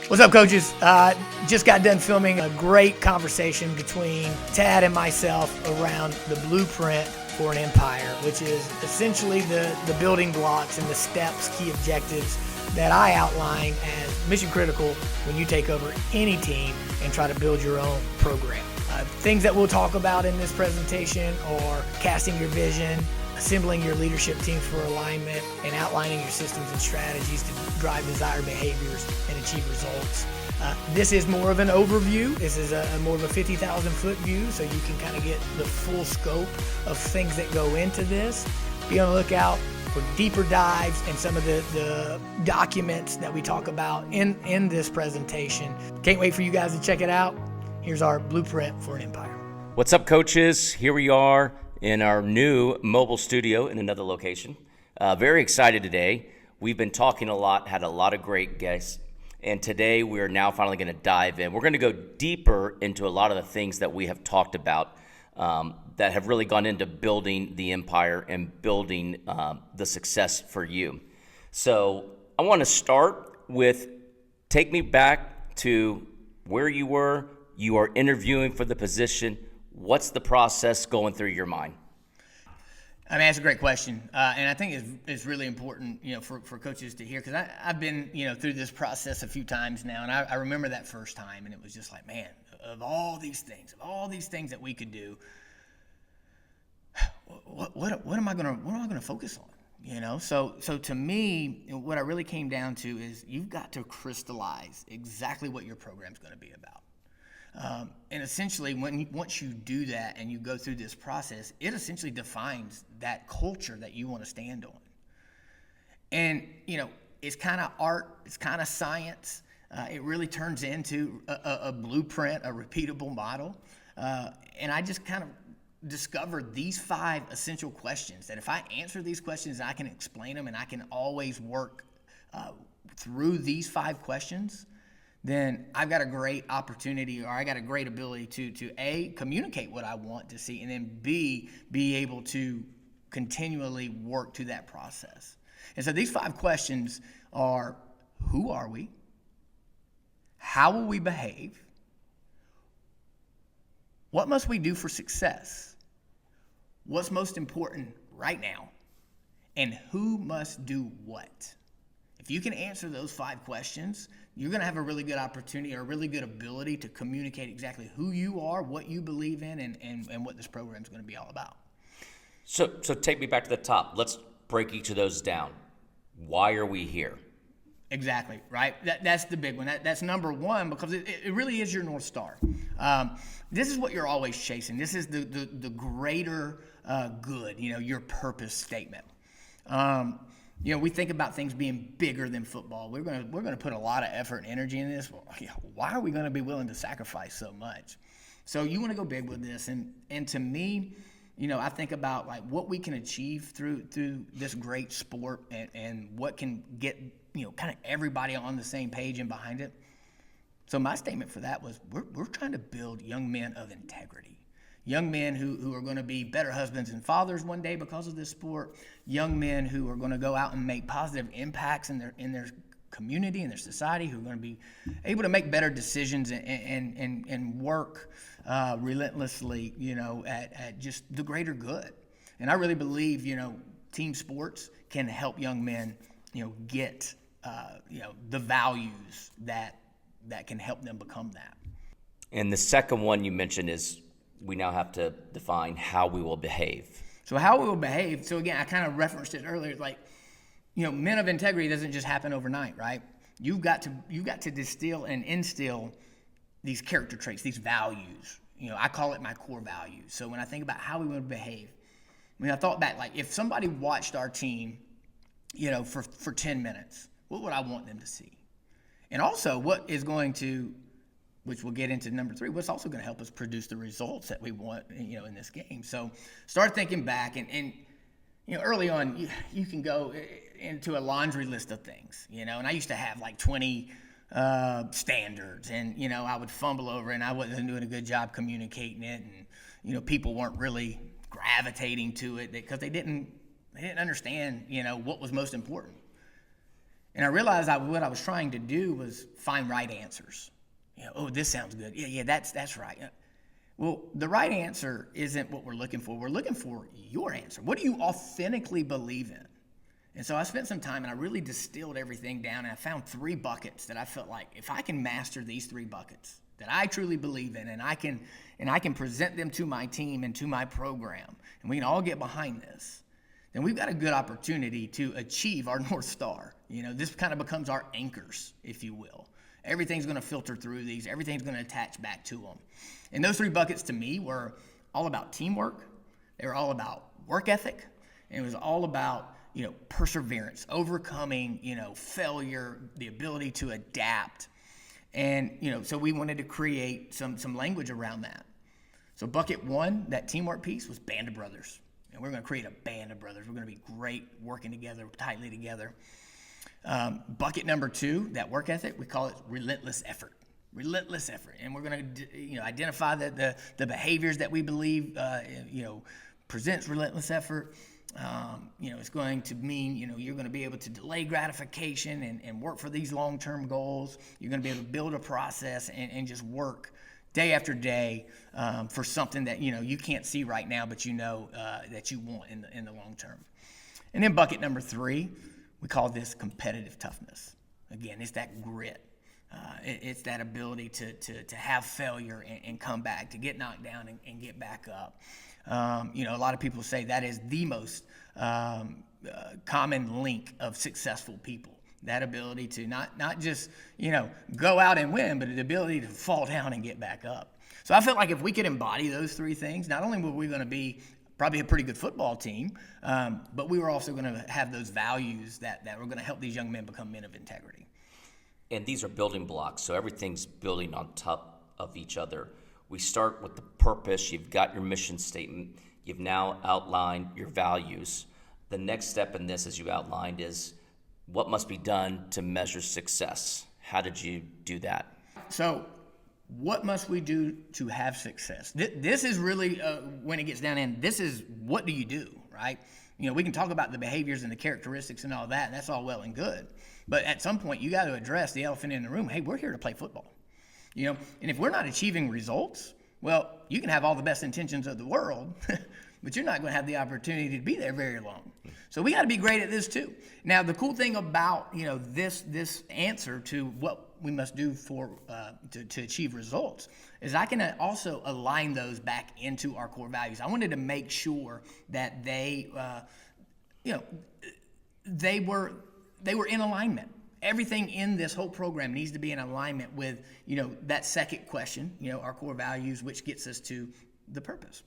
What's up, coaches? Just got done filming a great conversation between Tad and myself around the blueprint for an empire, which is essentially the building blocks and the steps, key objectives that I outline as mission critical when you take over any team and try to build your own program. Things that we'll talk about in this presentation are casting your vision, assembling your leadership teams for alignment, and outlining your systems and strategies to drive desired behaviors and achieve results. This is more of an overview. This is a more of a 50,000 foot view, so you can kind of get the full scope of things that go into this. Be on the lookout for deeper dives and some of the documents that we talk about in this presentation. Can't wait for you guys to check it out. Here's our blueprint for an empire. What's up, coaches? Here we are in our new mobile studio in another location. Very excited today. We've been talking a lot, had a lot of great guests, and today we're now finally going to dive in. We're going to go deeper into a lot of the things that we have talked about that have really gone into building the empire and building the success for you. So I want to start with, take me back to where you were. You are interviewing for the position. What's the process going through your mind? I mean, that's a great question, and I think it's really important, for coaches to hear, because I've been, through this process a few times now, and I remember that first time, and it was just like, man, of all these things that we could do, what am I gonna focus on? So to me, what I really came down to is you've got to crystallize exactly what your program's going to be about. And essentially, once you do that and you go through this process, it essentially defines that culture that you want to stand on. And, it's kind of art, it's kind of science. It really turns into a blueprint, a repeatable model. And I just kind of discovered these 5 essential questions that if I answer these questions, I can explain them and I can always work through these 5 questions, then I've got a great opportunity, or I got a great ability to A, communicate what I want to see, and then B, be able to continually work to that process. And so these 5 questions are: who are we? How will we behave? What must we do for success? What's most important right now? And who must do what? If you can answer those 5 questions, you're going to have a really good opportunity or a really good ability to communicate exactly who you are, what you believe in, and what this program is going to be all about. So take me back to the top. Let's break each of those down. Why are we here? Exactly, right? That's the big one. That's number one, because it really is your North Star. This is what you're always chasing. This is the greater good, your purpose statement. We think about things being bigger than football. We're gonna put a lot of effort and energy in this. Well, why are we going to be willing to sacrifice so much? So you want to go big with this, and to me, I think about like what we can achieve through this great sport, and what can get kind of everybody on the same page and behind it. So my statement for that was we're trying to build young men of integrity. Young men who are going to be better husbands and fathers one day because of this sport. Young men who are going to go out and make positive impacts in their community, in their society, who are going to be able to make better decisions and work relentlessly, at just the greater good. And I really believe, team sports can help young men, get, the values that can help them become that. And the second one you mentioned is we now have to define how we will behave. So how we will behave. So again, I kind of referenced it earlier. Like, men of integrity doesn't just happen overnight, right? You've got to distill and instill these character traits, these values. I call it my core values. So when I think about how we want to behave, I thought back, like if somebody watched our team, for 10 minutes, what would I want them to see? And also, what is going to, which we'll get into number 3, what's also going to help us produce the results that we want, in this game. So start thinking back, and early on, you can go into a laundry list of things, and I used to have like 20 standards, and, I would fumble over and I wasn't doing a good job communicating it, and, people weren't really gravitating to it because they didn't understand, what was most important. And I realized what I was trying to do was find right answers. Oh, this sounds good. Yeah, that's right. Well, the right answer isn't what we're looking for. We're looking for your answer. What do you authentically believe in? And so I spent some time and I really distilled everything down, and I found 3 buckets that I felt like if I can master these 3 buckets that I truly believe in, and I can present them to my team and to my program, and we can all get behind this, then we've got a good opportunity to achieve our North Star. This kind of becomes our anchors, if you will. Everything's going to filter through these. Everything's going to attach back to them. And those 3 buckets to me were all about teamwork. They were all about work ethic. And it was all about, perseverance, overcoming, failure, the ability to adapt. And, so we wanted to create some language around that. So bucket 1, that teamwork piece, was band of brothers. And we're going to create a band of brothers. We're going to be great working together, tightly together. Bucket number 2, that work ethic, we call it relentless effort. Relentless effort. And we're going to identify the behaviors that we believe presents relentless effort. It's going to mean you're going to be able to delay gratification and work for these long-term goals. You're going to be able to build a process and just work day after day for something that you can't see right now, but that you want in the long term. And then bucket number 3, we call this competitive toughness. Again, it's that grit. It's that ability to have failure and come back, to get knocked down and get back up. A lot of people say that is the most common link of successful people. That ability to not just, go out and win, but the ability to fall down and get back up. So I felt like if we could embody those 3 things, not only were we going to be probably a pretty good football team, but we were also going to have those values that were going to help these young men become men of integrity. And these are building blocks, so everything's building on top of each other. We start with the purpose. You've got your mission statement. You've now outlined your values. The next step in this, as you outlined, is what must be done to measure success. How did you do that? So what must we do to have success? This is really, when it gets down in, this is what do you do, right? We can talk about the behaviors and the characteristics and all that, and that's all well and good. But at some point, you got to address the elephant in the room. Hey, we're here to play football. And if we're not achieving results, well, you can have all the best intentions of the world, but you're not going to have the opportunity to be there very long. So we got to be great at this too. Now, the cool thing about, this answer to what we must do for to achieve results is I can also align those back into our core values. I wanted to make sure that they were in alignment. Everything in this whole program needs to be in alignment with, that second question, our core values, which gets us to the purpose.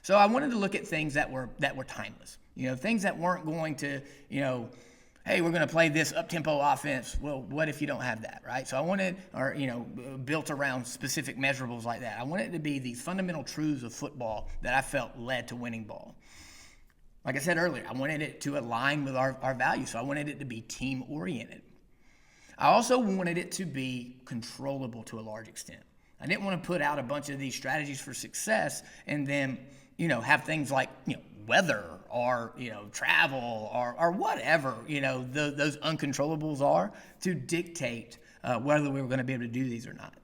So I wanted to look at things that were timeless, things that weren't going to, hey, we're going to play this up-tempo offense. Well, what if you don't have that, right? So I wanted, built around specific measurables like that. I wanted it to be these fundamental truths of football that I felt led to winning ball. Like I said earlier, I wanted it to align with our values, so I wanted it to be team-oriented. I also wanted it to be controllable to a large extent. I didn't want to put out a bunch of these strategies for success and then, have things like, weather or, travel or whatever, those uncontrollables are to dictate whether we were going to be able to do these or not.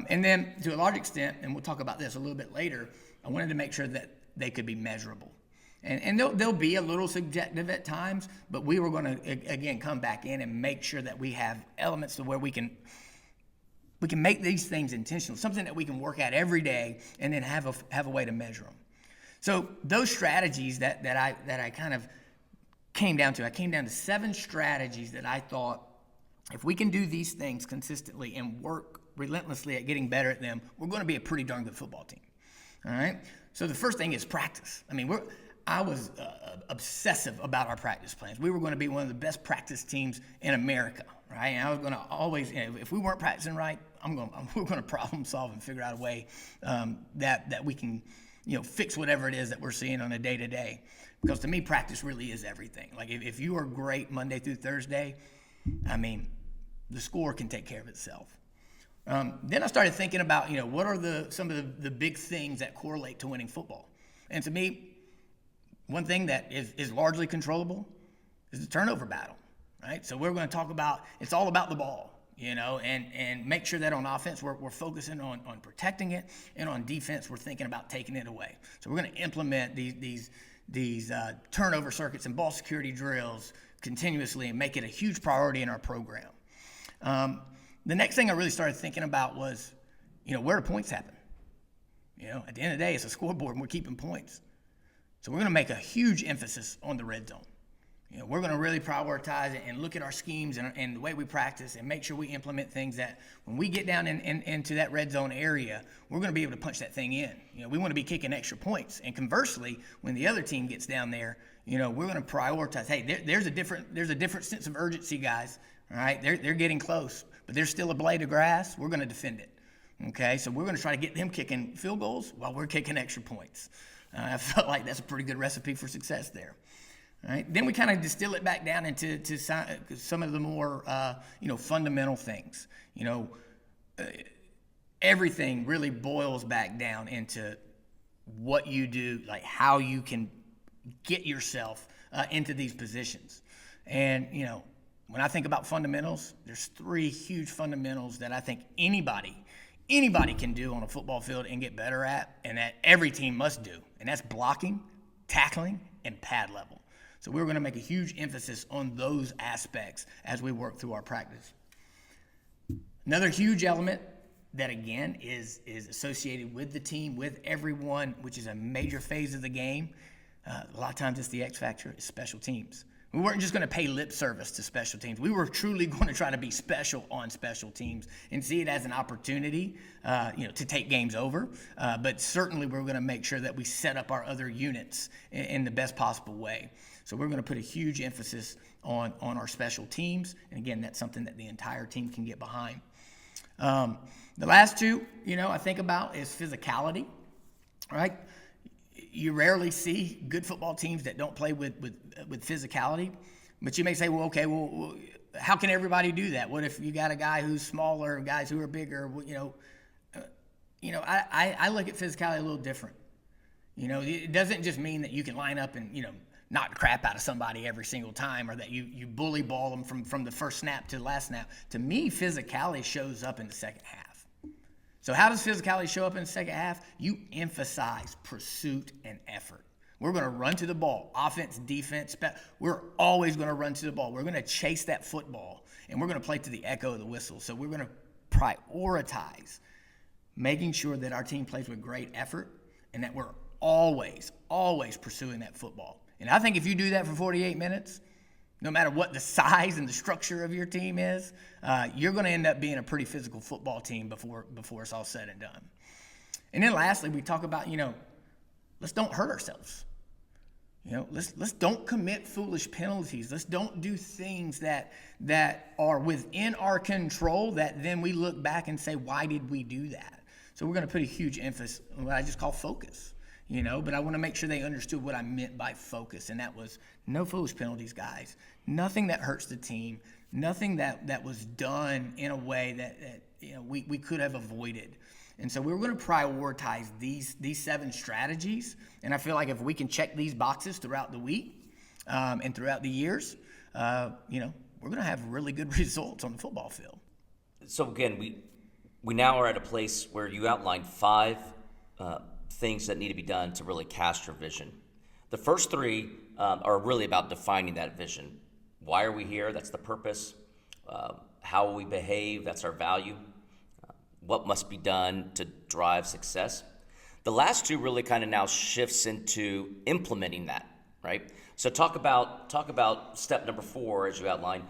And then to a large extent, and we'll talk about this a little bit later, I wanted to make sure that they could be measurable. And they'll be a little subjective at times, but we were going to, again, come back in and make sure that we have elements to where we can make these things intentional, something that we can work at every day and then have a way to measure them. So those strategies that I kind of came down to 7 strategies that I thought if we can do these things consistently and work relentlessly at getting better at them, we're going to be a pretty darn good football team. All right? So the first thing is practice. I was obsessive about our practice plans. We were going to be one of the best practice teams in America, right? And I was going to always, if we weren't practicing right, we're going to problem solve and figure out a way that we can, fix whatever it is that we're seeing on a day-to-day. Because to me, practice really is everything. Like if you are great Monday through Thursday, the score can take care of itself. Then I started thinking about, what are some of the big things that correlate to winning football? And to me, one thing that is largely controllable is the turnover battle. right? So we're going to talk about, it's all about the ball, and make sure that on offense we're focusing on protecting it, and on defense we're thinking about taking it away. So we're going to implement these turnover circuits and ball security drills continuously and make it a huge priority in our program. The next thing I really started thinking about was, where do points happen? At the end of the day, it's a scoreboard and we're keeping points. So we're going to make a huge emphasis on the red zone. We're going to really prioritize it and look at our schemes and the way we practice and make sure we implement things that when we get down into that red zone area, we're going to be able to punch that thing in. We want to be kicking extra points. And conversely, when the other team gets down there, we're going to prioritize, hey, there's a different sense of urgency, guys. All right, they're getting close, but there's still a blade of grass. We're going to defend it. Okay, so we're going to try to get them kicking field goals while we're kicking extra points. I felt like that's a pretty good recipe for success there. All right, then we kind of distill it back down into some of the more fundamental things. Everything really boils back down into what you do, like how you can get yourself into these positions. And when I think about fundamentals, there's 3 huge fundamentals that I think anybody can do on a football field and get better at, and that every team must do. And that's blocking, tackling, and pad level. So we're going to make a huge emphasis on those aspects as we work through our practice. Another huge element that, again, is associated with the team, with everyone, which is a major phase of the game. A lot of times it's the X factor, is special teams. We weren't just going to pay lip service to special teams. We were truly going to try to be special on special teams and see it as an opportunity, to take games over. But certainly we're going to make sure that we set up our other units in the best possible way. So we're going to put a huge emphasis on our special teams. And again, that's something that the entire team can get behind. The last 2, I think about is physicality, right? You rarely see good football teams that don't play with physicality. But you may say, well, how can everybody do that? What if you got a guy who's smaller, guys who are bigger? I look at physicality a little different. It doesn't just mean that you can line up and, knock the crap out of somebody every single time, or that you bully ball them from the first snap to the last snap. To me, physicality shows up in the second half. So how does physicality show up in the second half? You emphasize pursuit and effort. We're going to run to the ball, offense, defense. We're always going to run to the ball. We're going to chase that football, and we're going to play to the echo of the whistle. So we're going to prioritize making sure that our team plays with great effort and that we're always pursuing that football. And I think if you do that for 48 minutes, no matter what the size and the structure of your team is, you're going to end up being a pretty physical football team before it's all said and done. And then lastly, we talk about, let's don't hurt ourselves. Let's don't commit foolish penalties. Let's don't do things that are within our control that then we look back and say, why did we do that? So we're going to put a huge emphasis on what I just call focus. But I want to make sure they understood what I meant by focus, and that was no foolish penalties, guys. Nothing that hurts the team. Nothing that was done in a way that we could have avoided. And so we're going to prioritize these 7 strategies, and I feel like if we can check these boxes throughout the week and throughout the years, we're going to have really good results on the football field. So again, we now are at a place where you outlined 5 things that need to be done to really cast your vision. The first 3 are really about defining that vision. Why are we here? That's the purpose. How will we behave? That's our value. What must be done to drive success? The last 2 really kind of now shifts into implementing that, right? So talk about step number 4 as you outline.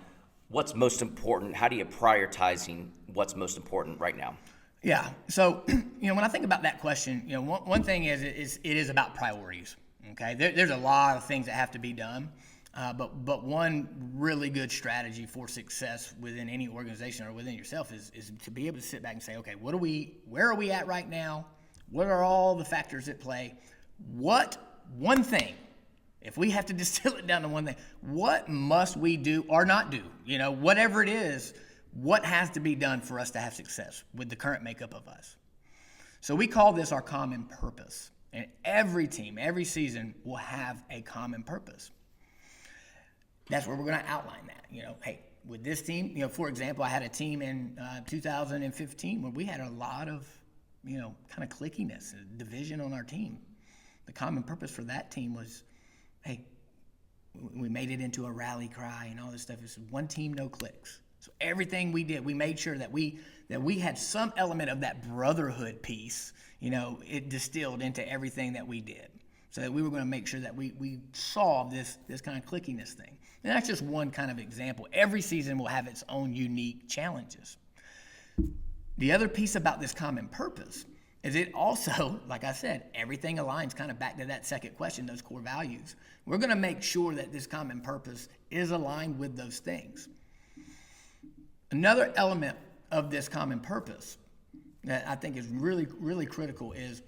What's most important? How do you prioritizing what's most important right now? Yeah. So, when I think about that question, one thing is it is about priorities. Okay. There's a lot of things that have to be done, but one really good strategy for success within any organization or within yourself is to be able to sit back and say, okay, where are we at right now? What are all the factors at play? What one thing, if we have to distill it down to one thing, what must we do or not do? Whatever it is. What has to be done for us to have success with the current makeup of us? So we call this our common purpose. And every team, every season will have a common purpose. that's where we're going to outline that. Hey, with this team, for example, I had a team in 2015 where we had a lot of, kind of clickiness, division on our team. The common purpose for that team was, hey, we made it into a rally cry and all this stuff. It's one team, no clicks. So everything we did, we made sure that we had some element of that brotherhood piece, it distilled into everything that we did. So that we were going to make sure that we solved this kind of clickiness thing. And that's just one kind of example. Every season will have its own unique challenges. The other piece about this common purpose is it also, like I said, everything aligns kind of back to that second question, those core values. We're going to make sure that this common purpose is aligned with those things. Another element of this common purpose that I think is really, really critical is,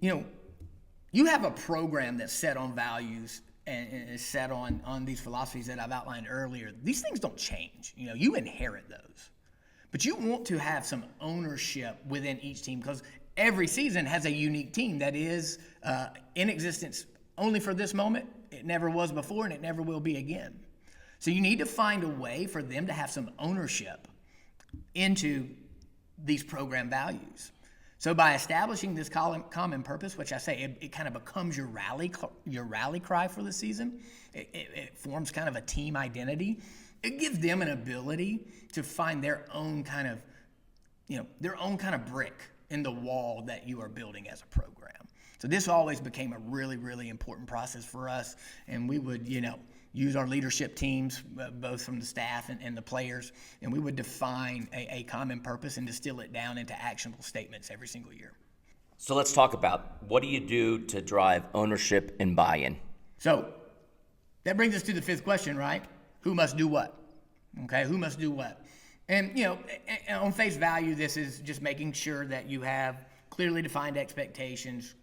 you have a program that's set on values and is set on these philosophies that I've outlined earlier. These things don't change. You inherit those. But you want to have some ownership within each team because every season has a unique team that is in existence only for this moment. It never was before and it never will be again. So you need to find a way for them to have some ownership into these program values. So by establishing this common purpose, which I say it kind of becomes your rally cry for the season, it forms kind of a team identity. It gives them an ability to find their own kind of brick in the wall that you are building as a program. So this always became a really, really important process for us, and we would, use our leadership teams, both from the staff and the players, and we would define a common purpose and distill it down into actionable statements every single year. So let's talk about what do you do to drive ownership and buy-in? So that brings us to the fifth question, right? Who must do what? Okay, who must do what? And, on face value, this is just making sure that you have clearly defined expectations,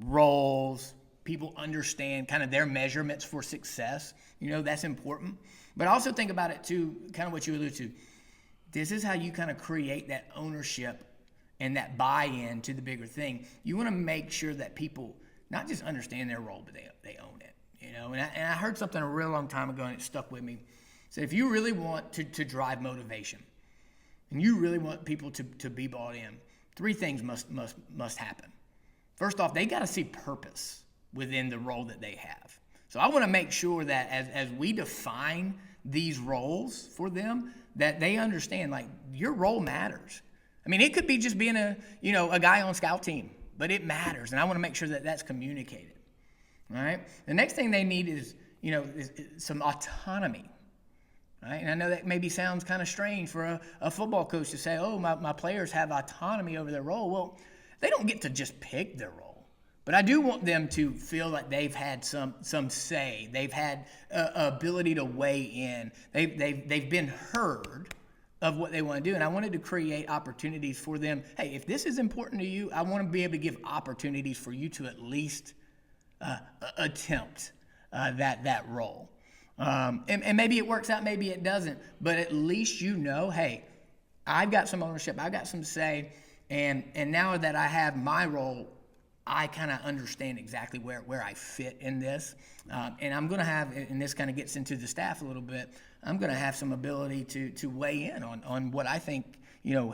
roles, people understand kind of their measurements for success. That's important. But also think about it too, kind of what you alluded to. This is how you kind of create that ownership and that buy-in to the bigger thing. You want to make sure that people not just understand their role, but they own it. And I heard something a real long time ago and it stuck with me. So if you really want to drive motivation and you really want people to be bought in, three things must happen. First off, they got to see purpose within the role that they have. So I want to make sure that as we define these roles for them, that they understand, like, your role matters. I mean, it could be just being a guy on scout team, but it matters. And I want to make sure that that's communicated. All right. The next thing they need is some autonomy. Right? And I know that maybe sounds kind of strange for a football coach to say, oh, my players have autonomy over their role. Well, they don't get to just pick their role. But I do want them to feel like they've had some say. They've had ability to weigh in. They've been heard of what they want to do. And I wanted to create opportunities for them. Hey, if this is important to you, I want to be able to give opportunities for you to at least attempt that role. And maybe it works out, maybe it doesn't. But at least hey, I've got some ownership. I've got some say. And now that I have my role, I kind of understand exactly where I fit in this. And I'm going to have, and this kind of gets into the staff a little bit, I'm going to have some ability to weigh in on what I think,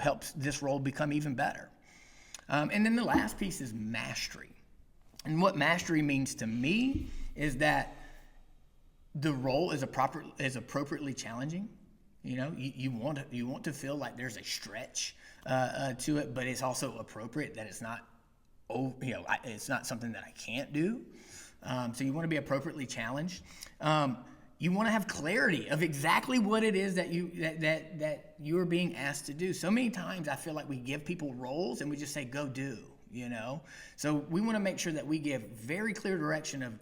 helps this role become even better. And then the last piece is mastery. And what mastery means to me is that the role is appropriately challenging. You want to feel like there's a stretch to it, but it's also appropriate, that it's not, it's not something that I can't do. So you want to be appropriately challenged. You want to have clarity of exactly what it is that you are being asked to do. So many times I feel like we give people roles and we just say, go do, So we want to make sure that we give very clear direction of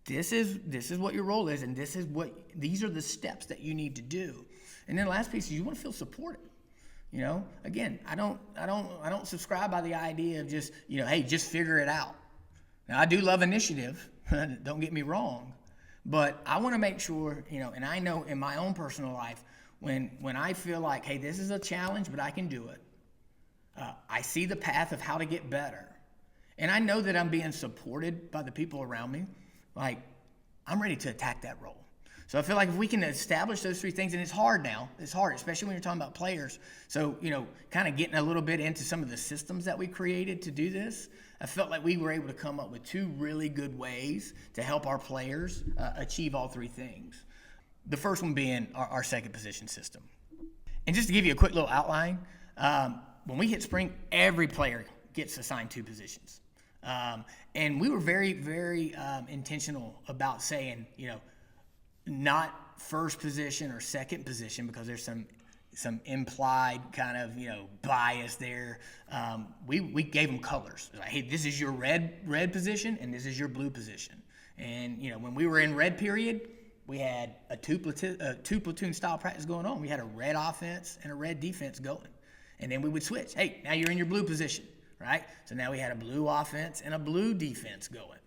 this is what your role is, and these are the steps that you need to do. And then the last piece is you want to feel supported. Again, I don't subscribe by the idea of just, hey, just figure it out. Now, I do love initiative, don't get me wrong, but I want to make sure, and I know in my own personal life, when I feel like, hey, this is a challenge, but I can do it. I see the path of how to get better. And I know that I'm being supported by the people around me. Like, I'm ready to attack that role. So I feel like if we can establish those three things, and it's hard now, it's hard, especially when you're talking about players. So, kind of getting a little bit into some of the systems that we created to do this, I felt like we were able to come up with two really good ways to help our players achieve all three things. The first one being our second position system. And just to give you a quick little outline, when we hit spring, every player gets assigned two positions. And we were very, very intentional about saying, not first position or second position, because there's some implied kind of bias there. We gave them colors. Like, hey, this is your red position and this is your blue position. And when we were in red period, we had a two platoon style practice going on. We had a red offense and a red defense going, and then we would switch. Hey, now you're in your blue position, right? So now we had a blue offense and a blue defense going.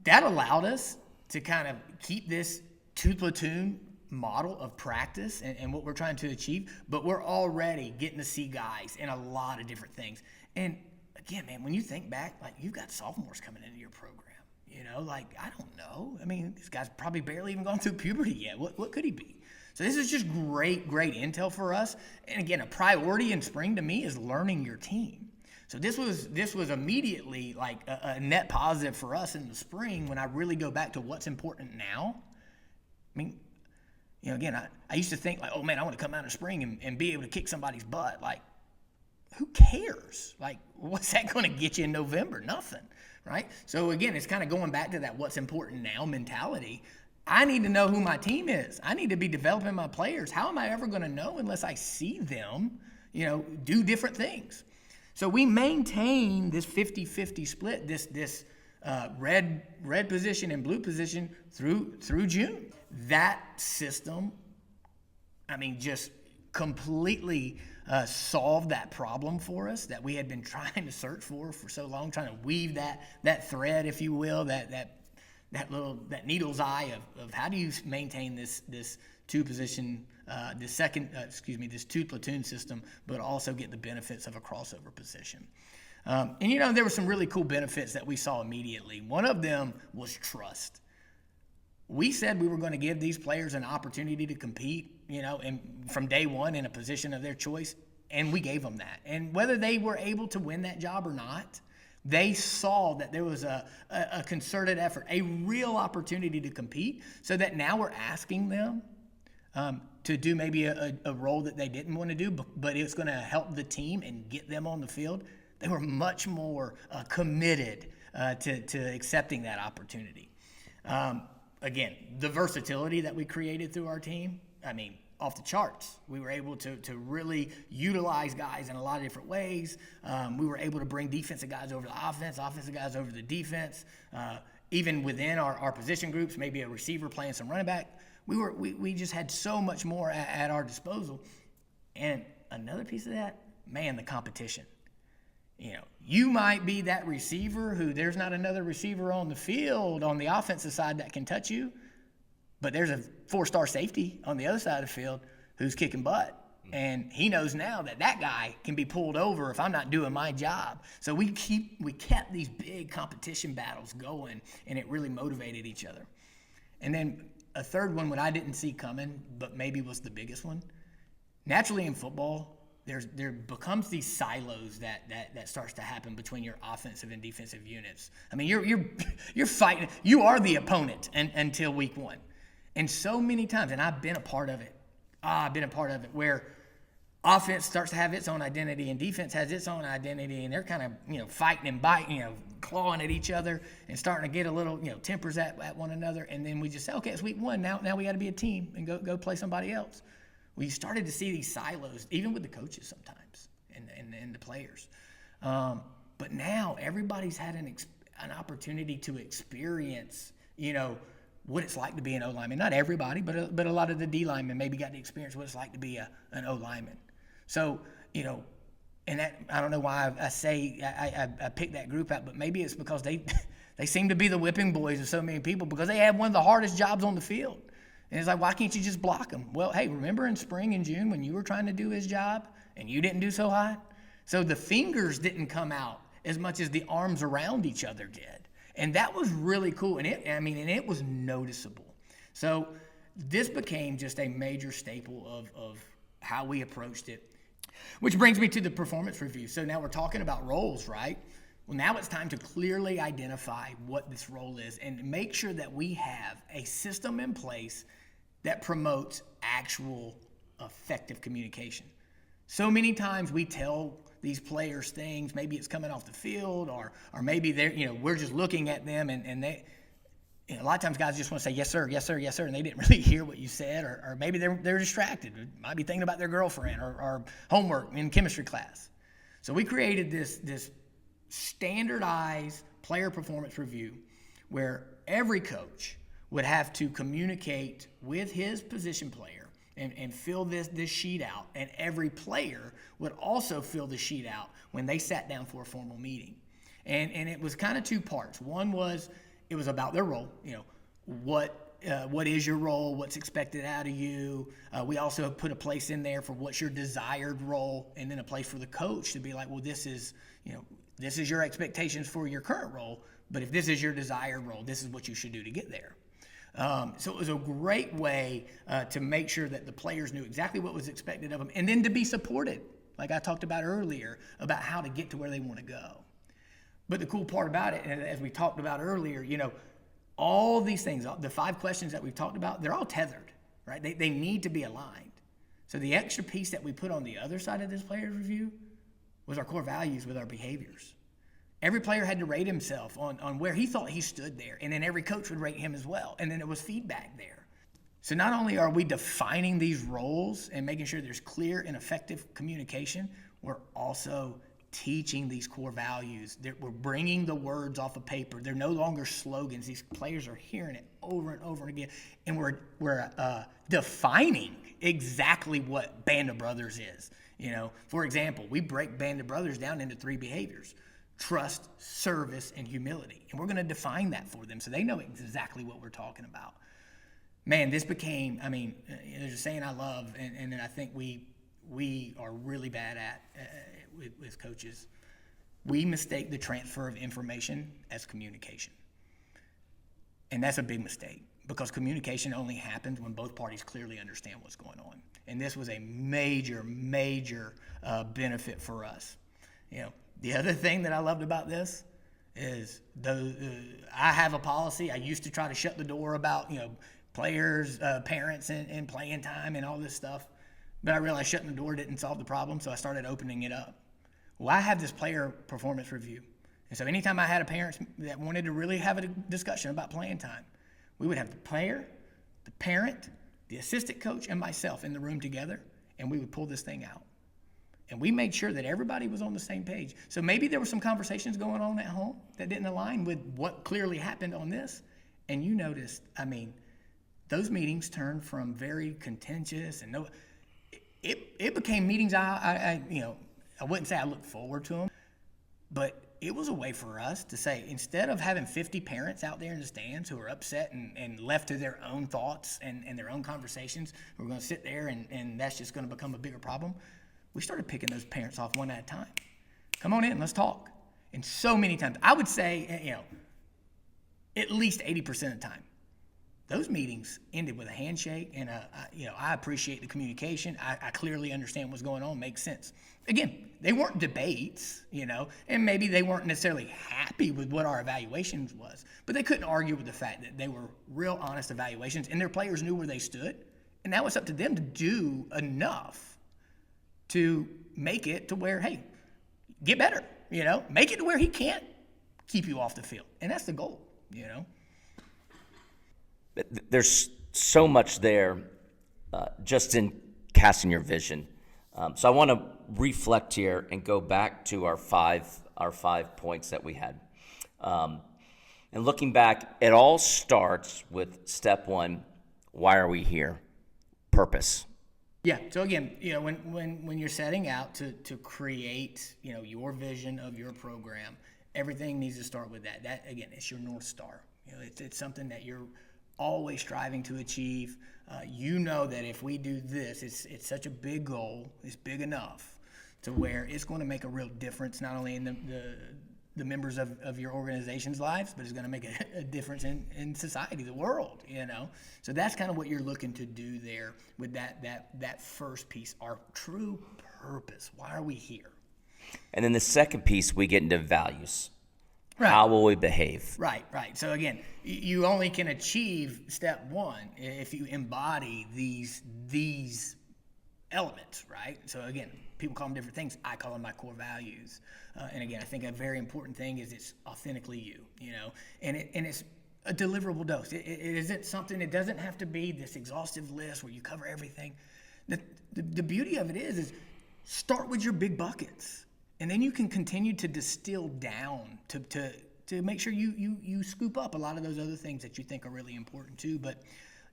That allowed us to kind of keep this two platoon model of practice and what we're trying to achieve, but we're already getting to see guys in a lot of different things. And again, man, when you think back, like, you've got sophomores coming into your program, I don't know. I mean, this guy's probably barely even gone through puberty yet. What could he be? So this is just great intel for us. And again, a priority in spring to me is learning your team. So this was immediately like a net positive for us in the spring when I really go back to what's important now. I mean, again, I used to think like, oh man, I want to come out in spring and be able to kick somebody's butt. Like, who cares? Like, what's that going to get you in November? Nothing, right? So again, it's kind of going back to that what's important now mentality. I need to know who my team is. I need to be developing my players. How am I ever going to know unless I see them, do different things? So we maintain this 50-50 split, this red position and blue position through June. That system, just completely solved that problem for us that we had been trying to search for so long, trying to weave that thread, if you will, that needle's eye of how do you maintain this two position, this two platoon system, but also get the benefits of a crossover position. And there were some really cool benefits that we saw immediately. One of them was trust. We said we were going to give these players an opportunity to compete, and from day one in a position of their choice, and we gave them that. And whether they were able to win that job or not, they saw that there was a concerted effort, a real opportunity to compete, so that now we're asking them to do maybe a role that they didn't want to do, but it's going to help the team and get them on the field. They were much more committed to accepting that opportunity. Again, the versatility that we created through our team, off the charts. We were able to really utilize guys in a lot of different ways. We were able to bring defensive guys over to offense, offensive guys over to defense. Even within our position groups, maybe a receiver playing some running back. We just had so much more at our disposal. And another piece of that, man, the competition. You might be that receiver who there's not another receiver on the field on the offensive side that can touch you, but there's a 4-star safety on the other side of the field who's kicking butt. And he knows now that guy can be pulled over if I'm not doing my job. So we kept these big competition battles going, and it really motivated each other. And then a third one, what I didn't see coming, but maybe was the biggest one. Naturally in football, there becomes these silos that starts to happen between your offensive and defensive units. You're fighting. You are the opponent until week one. And so many times, and I've been a part of it. Where offense starts to have its own identity and defense has its own identity, and they're kind of fighting and biting, clawing at each other and starting to get a little tempers at one another. And then we just say, okay, it's week one. Now we got to be a team and go play somebody else. We started to see these silos, even with the coaches sometimes and the players. But now everybody's had an opportunity to experience, what it's like to be an O-lineman. Not everybody, but a lot of the D linemen maybe got to experience what it's like to be an O-lineman. So, and that, I don't know why I say I picked that group out, but maybe it's because they seem to be the whipping boys of so many people because they have one of the hardest jobs on the field. And it's like, why can't you just block him? Well, hey, remember in spring and June when you were trying to do his job and you didn't do so hot? So the fingers didn't come out as much as the arms around each other did. And that was really cool. And it was noticeable. So this became just a major staple of how we approached it. Which brings me to the performance review. So now we're talking about roles, right? Well, now it's time to clearly identify what this role is and make sure that we have a system in place that promotes actual effective communication. So many times we tell these players things, maybe it's coming off the field or maybe they're, we're just looking at them and they, a lot of times guys just want to say, yes, sir, yes, sir, yes, sir, and they didn't really hear what you said, or maybe they're distracted. Might be thinking about their girlfriend or homework in chemistry class. So we created this standardized player performance review where every coach would have to communicate with his position player and fill this sheet out, and every player would also fill the sheet out when they sat down for a formal meeting. And it was kind of two parts. One was, it was about their role. What is your role? What's expected out of you? We also put a place in there for what's your desired role, and then a place for the coach to be like, well, this is your expectations for your current role, but if this is your desired role, this is what you should do to get there. So it was a great way to make sure that the players knew exactly what was expected of them, and then to be supported, like I talked about earlier, about how to get to where they want to go. But the cool part about it, and as we talked about earlier, all these things, the 5 questions that we've talked about, they're all tethered, right? They need to be aligned. So the extra piece that we put on the other side of this player's review was our core values with our behaviors. Every player had to rate himself on where he thought he stood there, and then every coach would rate him as well, and then there was feedback there. So not only are we defining these roles and making sure there's clear and effective communication, we're also teaching these core values. We're bringing the words off of paper. They're no longer slogans. These players are hearing it over and over again, and we're defining exactly what Band of Brothers is. For example, we break Band of Brothers down into 3 behaviors: trust, service, and humility. And we're going to define that for them so they know exactly what we're talking about. Man, this became, there's a saying I love, and I think we are really bad at with coaches. We mistake the transfer of information as communication. And that's a big mistake, because communication only happens when both parties clearly understand what's going on. And this was a major benefit for us. The other thing that I loved about this is I have a policy. I used to try to shut the door about players, parents, and playing time and all this stuff. But I realized shutting the door didn't solve the problem, so I started opening it up. Well, I have this player performance review. And so anytime I had a parent that wanted to really have a discussion about playing time, we would have the player, the parent, the assistant coach, and myself in the room together, and we would pull this thing out. And we made sure that everybody was on the same page. So maybe there were some conversations going on at home that didn't align with what clearly happened on this. And you noticed, those meetings turned from very contentious and it became meetings I wouldn't say I looked forward to them, but it was a way for us to say, instead of having 50 parents out there in the stands who are upset and left to their own thoughts and their own conversations, we're going to sit there and that's just going to become a bigger problem. We started picking those parents off one at a time. Come on in, let's talk. And so many times, I would say, at least 80% of the time, those meetings ended with a handshake and I appreciate the communication. I clearly understand what's going on, makes sense. Again, they weren't debates, and maybe they weren't necessarily happy with what our evaluations was, but they couldn't argue with the fact that they were real honest evaluations and their players knew where they stood. And now it's up to them to do enough to make it to where, hey, get better, make it to where he can't keep you off the field. And that's the goal, There's so much there just in casting your vision. So I want to reflect here and go back to our five points that we had. And looking back, it all starts with step 1, why are we here? Purpose. Yeah. So again, when you're setting out to create, your vision of your program, everything needs to start with that. That again, it's your North Star. It's something that you're always striving to achieve. That if we do this, it's such a big goal. It's big enough to where it's going to make a real difference, not only in the members of your organization's lives, but it's going to make a difference in society, the world, So that's kind of what you're looking to do there with that first piece, our true purpose. Why are we here? And then the second piece, we get into values. Right. How will we behave? Right. So again, you only can achieve step one if you embody these elements, right? So again, people call them different things. I call them my core values. And again, I think a very important thing is it's authentically you, and it's a deliverable dose. It isn't something, it doesn't have to be this exhaustive list where you cover everything. The beauty of it is start with your big buckets, and then you can continue to distill down to make sure you scoop up a lot of those other things that you think are really important too. But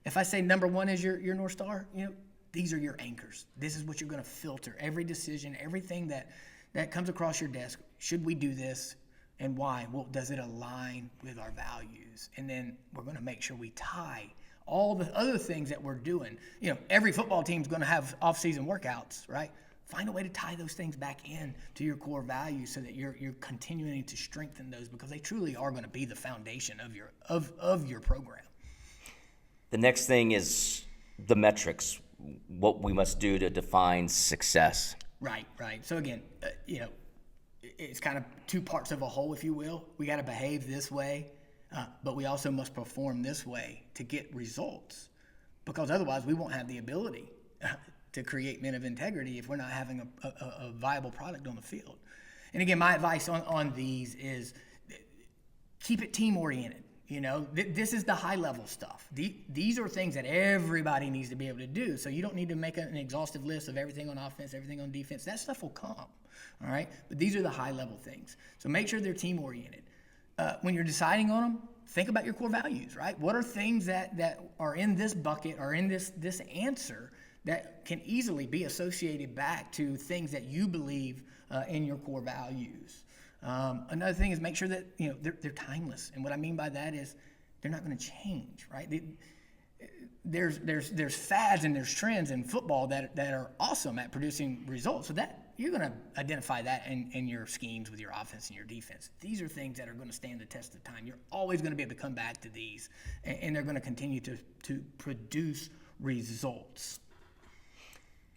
if I say number one is your North Star, these are your anchors. This is what you're going to filter every decision, everything that comes across your desk. Should we do this, and why? Well, does it align with our values? And then we're going to make sure we tie all the other things that we're doing. Every football team's going to have off-season workouts, right? Find a way to tie those things back in to your core values so that you're continuing to strengthen those, because they truly are going to be the foundation of your program. The next thing is the metrics, what we must do to define success. Right. So again, it's kind of two parts of a whole, if you will. We got to behave this way, but we also must perform this way to get results, because otherwise we won't have the ability to create men of integrity if we're not having a viable product on the field. And again, my advice on these is keep it team-oriented. This is the high-level stuff. These are things that everybody needs to be able to do. So you don't need to make an exhaustive list of everything on offense, everything on defense. That stuff will come, all right? But these are the high-level things. So make sure they're team-oriented. When you're deciding on them, think about your core values, right? What are things that are in this bucket or in this answer that can easily be associated back to things that you believe in your core values? Another thing is make sure that they're timeless, and what I mean by that is they're not going to change, right? There's fads and there's trends in football that are awesome at producing results, so that you're going to identify that in your schemes with your offense and your defense. These are things that are going to stand the test of time. You're always going to be able to come back to these, and they're going to continue to produce results.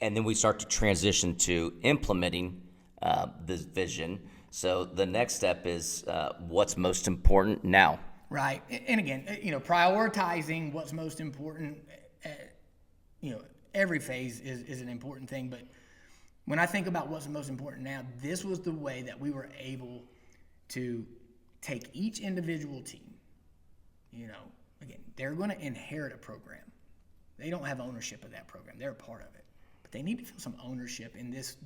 And then we start to transition to implementing this vision. So the next step is what's most important now. Right. And again, prioritizing what's most important, every phase is an important thing. But when I think about what's most important now, this was the way that we were able to take each individual team. Again, they're going to inherit a program. They don't have ownership of that program. They're a part of it. They need to feel some ownership in this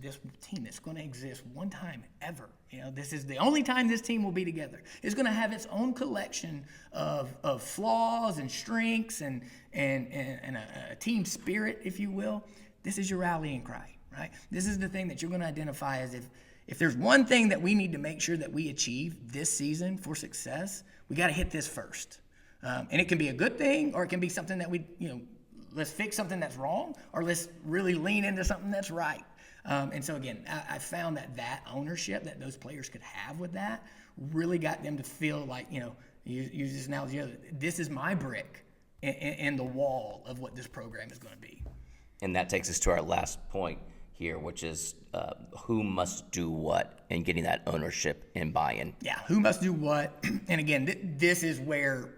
team that's going to exist one time ever. This is the only time this team will be together. It's going to have its own collection of flaws and strengths and a team spirit, if you will. This is your rallying cry, right? This is the thing that you're going to identify as if there's one thing that we need to make sure that we achieve this season for success, we got to hit this first. And it can be a good thing, or it can be something that let's fix something that's wrong, or let's really lean into something that's right. And so again, I found that ownership that those players could have with that really got them to feel like, use this analogy, this is my brick in the wall of what this program is going to be. And that takes us to our last point here, which is who must do what and getting that ownership and buy-in. Yeah, who must do what. And again, this is where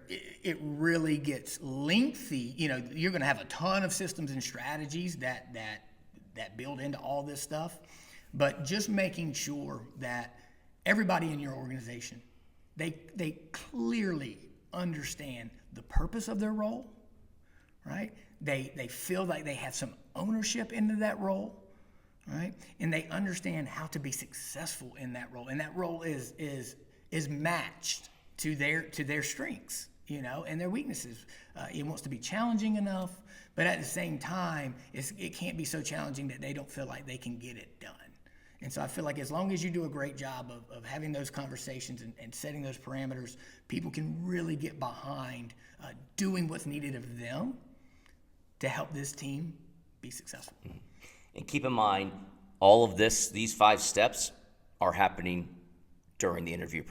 it really gets lengthy. You're going to have a ton of systems and strategies that build into all this stuff. But just making sure that everybody in your organization, they clearly understand the purpose of their role, right? They feel like they have some ownership into that role. Right, and they understand how to be successful in that role, and that role is matched to their strengths, and their weaknesses. It wants to be challenging enough, but at the same time, it can't be so challenging that they don't feel like they can get it done. And so I feel like as long as you do a great job of having those conversations and setting those parameters, people can really get behind doing what's needed of them to help this team be successful. Mm-hmm. And keep in mind, all of these 5 steps are happening during the interview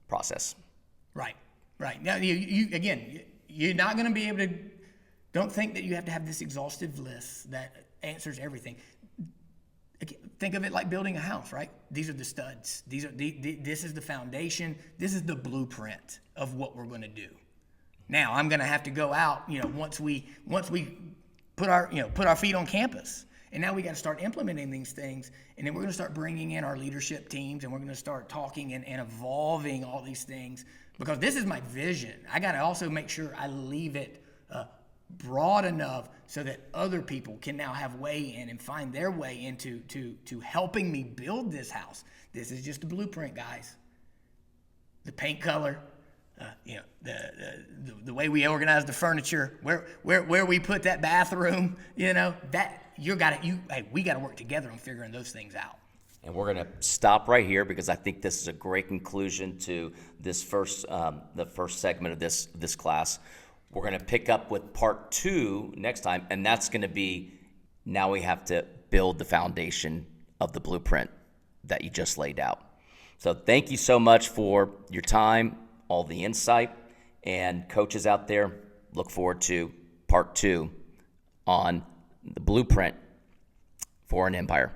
process. Right. Now, you again, you're not going to be able to. Don't think that you have to have this exhaustive list that answers everything. Think of it like building a house, right? These are the studs. This is the foundation. This is the blueprint of what we're going to do. Now I'm going to have to go out, once we put our feet on campus, and now we got to start implementing these things, and then we're going to start bringing in our leadership teams, and we're going to start talking and evolving all these things, because this is my vision. I got to also make sure I leave it broad enough so that other people can now have way in and find their way into to helping me build this house. This is just a blueprint, guys. The paint color, the way we organize the furniture, where we put that bathroom, that we got to work together on figuring those things out. And we're going to stop right here because I think this is a great conclusion to this the first segment of this class. We're going to pick up with part 2 next time, and that's going to be, now we have to build the foundation of the blueprint that you just laid out. So thank you so much for your time, all the insight, and coaches out there, look forward to part 2 on the blueprint for an empire.